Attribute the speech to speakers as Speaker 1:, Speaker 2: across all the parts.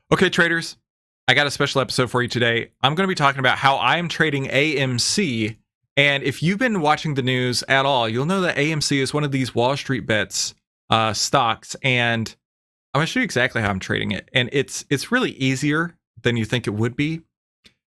Speaker 1: Okay, traders, I got a special episode for you today. I'm going to be talking about how I am trading AMC. And if you've been watching the news at all, you'll know that AMC is one of these Wall Street bets stocks. And I'm going to show you exactly how I'm trading it. And it's really easier than you think it would be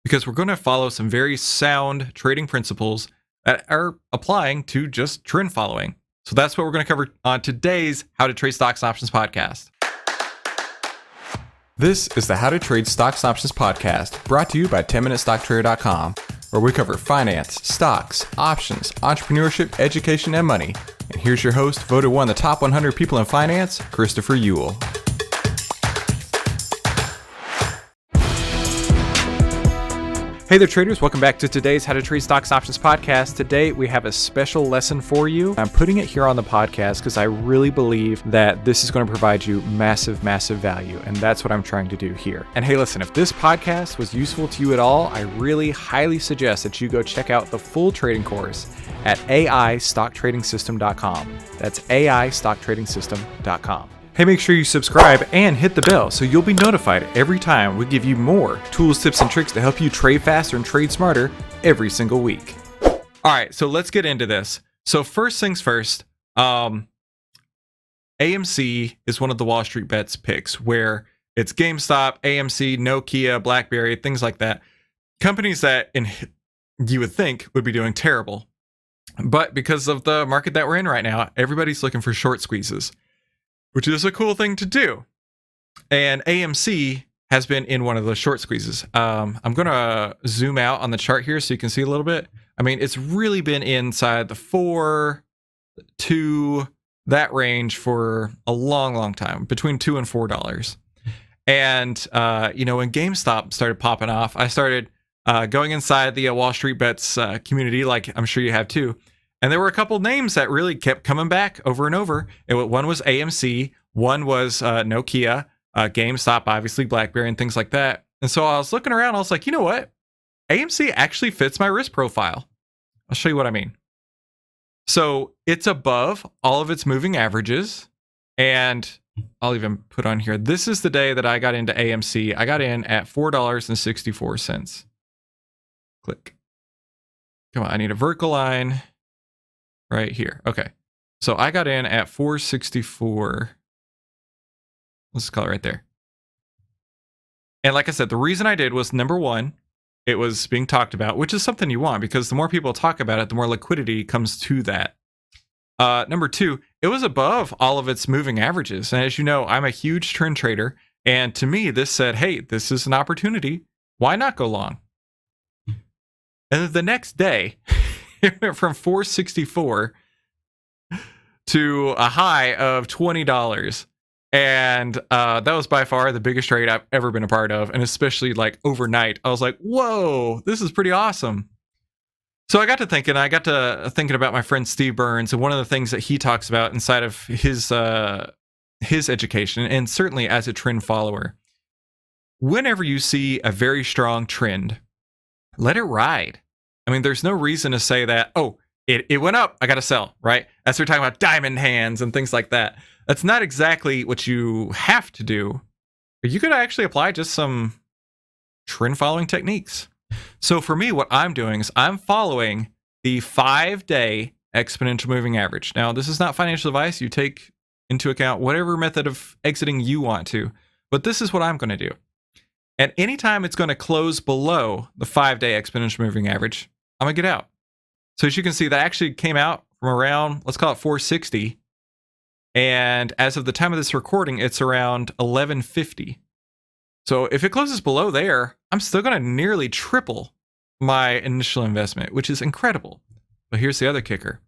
Speaker 1: because we're going to follow some very sound trading principles that are applying to just trend following. So that's what we're going to cover on today's How to Trade Stocks and Options podcast. This is the How to Trade Stocks and Options podcast, brought to you by 10MinuteStockTrader.com, where we cover finance, stocks, options, entrepreneurship, education, and money. And here's your host, voted one of the top 100 people in finance, Christopher Uhl. Hey there, traders. Welcome back to today's How to Trade Stocks and Options podcast. Today, we have a special lesson for you. I'm putting it here on the podcast because I really believe that this is going to provide you massive value, and that's what I'm trying to do here. And hey, listen, if this podcast was useful to you at all, I really highly suggest that you go check out the full trading course at AIStockTradingSystem.com. That's AIStockTradingSystem.com. Hey, make sure you subscribe and hit the bell so you'll be notified every time we give you more tools, tips, and tricks to help you trade faster and trade smarter every single week. All right, so let's get into this. So first things first, AMC is one of the Wall Street bets picks where it's GameStop, AMC, Nokia, BlackBerry, things like that. Companies that you would think would be doing terrible. But because of the market that we're in right now, everybody's looking for short squeezes, which is a cool thing to do. And AMC has been in one of those short squeezes. I'm going to zoom out on the chart here so you can see a little bit. I mean, it's really been inside the 4 to that range for a long time, between $2 and $4. And, when GameStop started popping off, I started going inside the Wall Street Bets community, like I'm sure you have too. And there were a couple names that really kept coming back over and over. One was AMC, one was Nokia, GameStop, obviously, BlackBerry, and things like that. And so I was looking around, I was like, you know what? AMC actually fits my risk profile. I'll show you what I mean. So it's above all of its moving averages. And I'll even put on here, this is the day that I got into AMC. I got in at $4.64. Click. Come on, I need a vertical line. Right here. Okay. So I got in at 464. Let's call it right there. And like I said, the reason I did was, number one, it was being talked about, which is something you want because the more people talk about it, the more liquidity comes to that. Number two, it was above all of its moving averages. And as you know, I'm a huge trend trader. And to me, this said, hey, this is an opportunity. Why not go long? And then the next day, it went from 464 to a high of $20. And that was by far the biggest trade I've ever been a part of. And especially like overnight, I was like, whoa, this is pretty awesome. So I got to thinking about my friend Steve Burns and one of the things that he talks about inside of his education, and certainly as a trend follower. Whenever you see a very strong trend, let it ride. I mean, there's no reason to say that, oh, it went up, I got to sell, right? As we're talking about diamond hands and things like that. That's not exactly what you have to do. But you could actually apply just some trend following techniques. So for me, what I'm doing is I'm following the 5-day exponential moving average. Now, this is not financial advice. You take into account whatever method of exiting you want to. But this is what I'm going to do. And anytime it's going to close below the 5-day exponential moving average, I'm going to get out. So as you can see, that actually came out from around, let's call it 460. And as of the time of this recording, it's around 1150. So if it closes below there, I'm still going to nearly triple my initial investment, which is incredible. But here's the other kicker.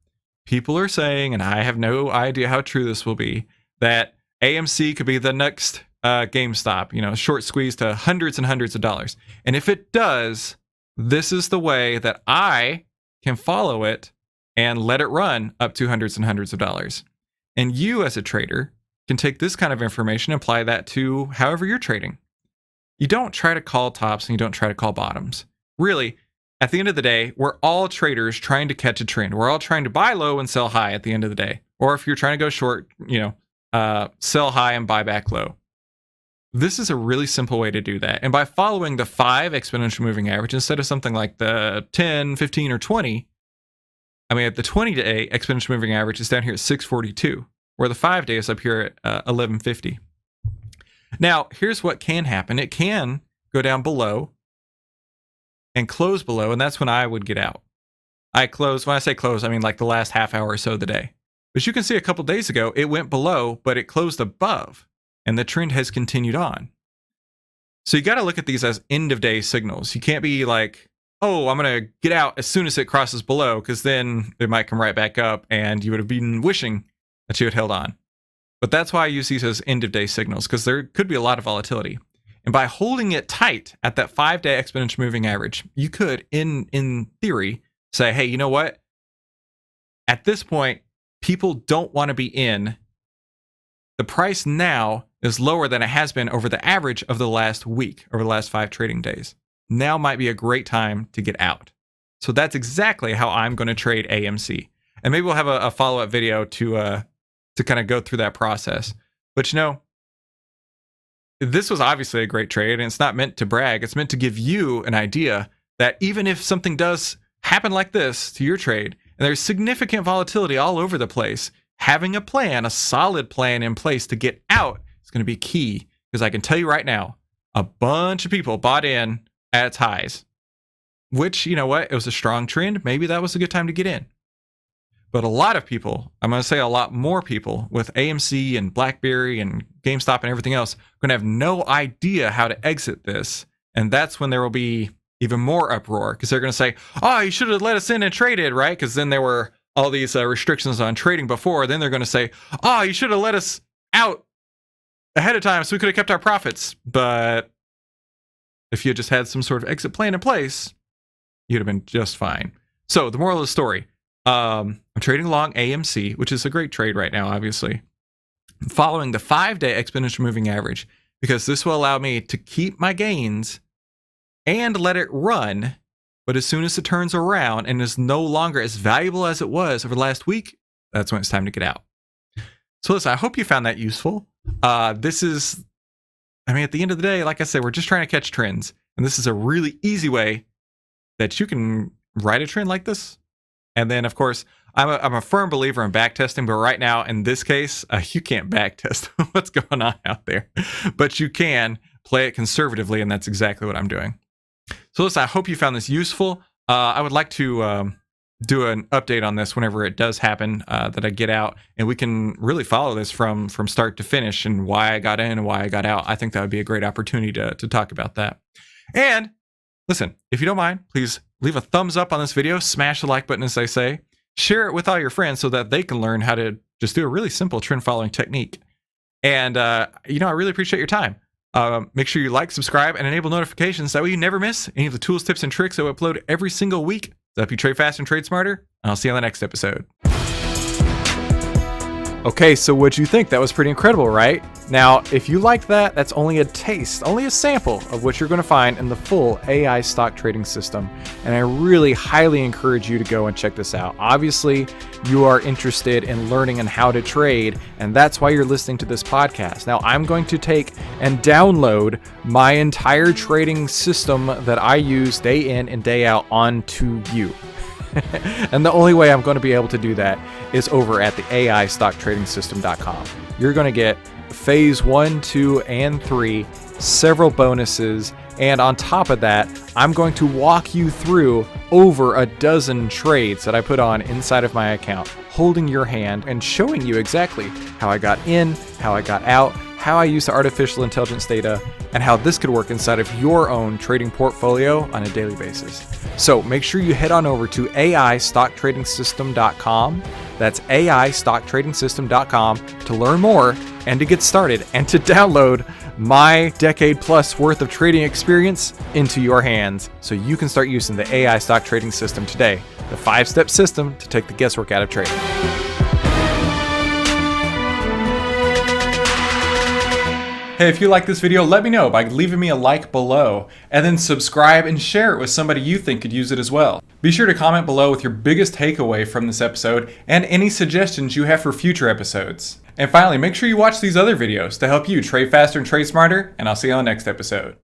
Speaker 1: People are saying, and I have no idea how true this will be, that AMC could be the next GameStop, short squeeze to hundreds and hundreds of dollars. And if it does, this is the way that I can follow it and let it run up to hundreds and hundreds of dollars. And you as a trader can take this kind of information and apply that to however you're trading. You don't try to call tops and you don't try to call bottoms. Really, at the end of the day, we're all traders trying to catch a trend. We're all trying to buy low and sell high at the end of the day. Or if you're trying to go short, sell high and buy back low. this is a really simple way to do that. And by following the 5 exponential moving average instead of something like the 10, 15, or 20, I mean, at the 20-day exponential moving average is down here at 642, where the 5-day is up here at 1150. Now, here's what can happen. It can go down below and close below, and that's when I would get out. When I say close, I mean like the last half hour or so of the day. But you can see a couple days ago, it went below, but it closed above, and the trend has continued on. So you got to look at these as end of day signals. You can't be like, oh, I'm going to get out as soon as it crosses below, because then it might come right back up and you would have been wishing that you had held on. But that's why I use these as end of day signals, because there could be a lot of volatility. And by holding it tight at that 5-day exponential moving average, you could, in theory, say, hey, you know what? At this point, people don't want to be in. The price now is lower than it has been over the average of the last week, over the last 5 trading days. Now might be a great time to get out. So that's exactly how I'm going to trade AMC. And maybe we'll have a follow-up video to kind of go through that process. But you know, this was obviously a great trade, and it's not meant to brag. It's meant to give you an idea that even if something does happen like this to your trade, and there's significant volatility all over the place, having a plan, a solid plan in place to get out is going to be key. Because I can tell you right now, a bunch of people bought in at its highs, which, you know what, it was a strong trend. Maybe that was a good time to get in. But a lot of people, I'm going to say a lot more people with AMC and BlackBerry and GameStop and everything else, are going to have no idea how to exit this. And that's when there will be even more uproar, because they're going to say, oh, you should have let us in and traded, right? Because then there were all these restrictions on trading before. Then they're going to say, oh, you should have let us out ahead of time so we could have kept our profits. But if you just had some sort of exit plan in place, you'd have been just fine. So the moral of the story, I'm trading along AMC, which is a great trade right now, obviously. I'm following the 5-day exponential moving average, because this will allow me to keep my gains and let it run. But as soon as it turns around and is no longer as valuable as it was over the last week, that's when it's time to get out. So listen, I hope you found that useful. This is, I mean, at the end of the day, like I said, we're just trying to catch trends. And this is a really easy way that you can ride a trend like this. And then, of course, I'm a firm believer in back testing, but right now, in this case, you can't back test what's going on out there. But you can play it conservatively, and that's exactly what I'm doing. So listen, I hope you found this useful. I would like to do an update on this whenever it does happen, that I get out, and we can really follow this from start to finish and why I got in and why I got out. I think that would be a great opportunity to talk about that. And listen, if you don't mind, please leave a thumbs up on this video, smash the like button, as I say, share it with all your friends so that they can learn how to just do a really simple trend following technique. And, you know, I really appreciate your time. Make sure you like, subscribe, and enable notifications. That way you never miss any of the tools, tips, and tricks that we upload every single week to help you trade fast and trade smarter. And I'll see you on the next episode. Okay, so what'd you think? That was pretty incredible, right? Now, if you liked that, that's only a taste, only a sample of what you're going to find in the full AI stock trading system. And I really highly encourage you to go and check this out. Obviously, you are interested in learning on how to trade, and that's why you're listening to this podcast. Now, I'm going to take and download my entire trading system that I use day in and day out onto you. And the only way I'm going to be able to do that is over at the AIStockTradingSystem.com. You're going to get phase 1, 2, and 3, several bonuses, and on top of that, I'm going to walk you through over a dozen trades that I put on inside of my account, holding your hand and showing you exactly how I got in, how I got out, how I use the artificial intelligence data, and how this could work inside of your own trading portfolio on a daily basis. So make sure you head on over to AIStockTradingSystem.com. That's AIStockTradingSystem.com to learn more and to get started and to download my decade plus worth of trading experience into your hands so you can start using the AI stock trading system today, the 5-step system to take the guesswork out of trading. Hey, if you like this video, let me know by leaving me a like below, and then subscribe and share it with somebody you think could use it as well. Be sure to comment below with your biggest takeaway from this episode and any suggestions you have for future episodes. And finally, make sure you watch these other videos to help you trade faster and trade smarter, and I'll see you on the next episode.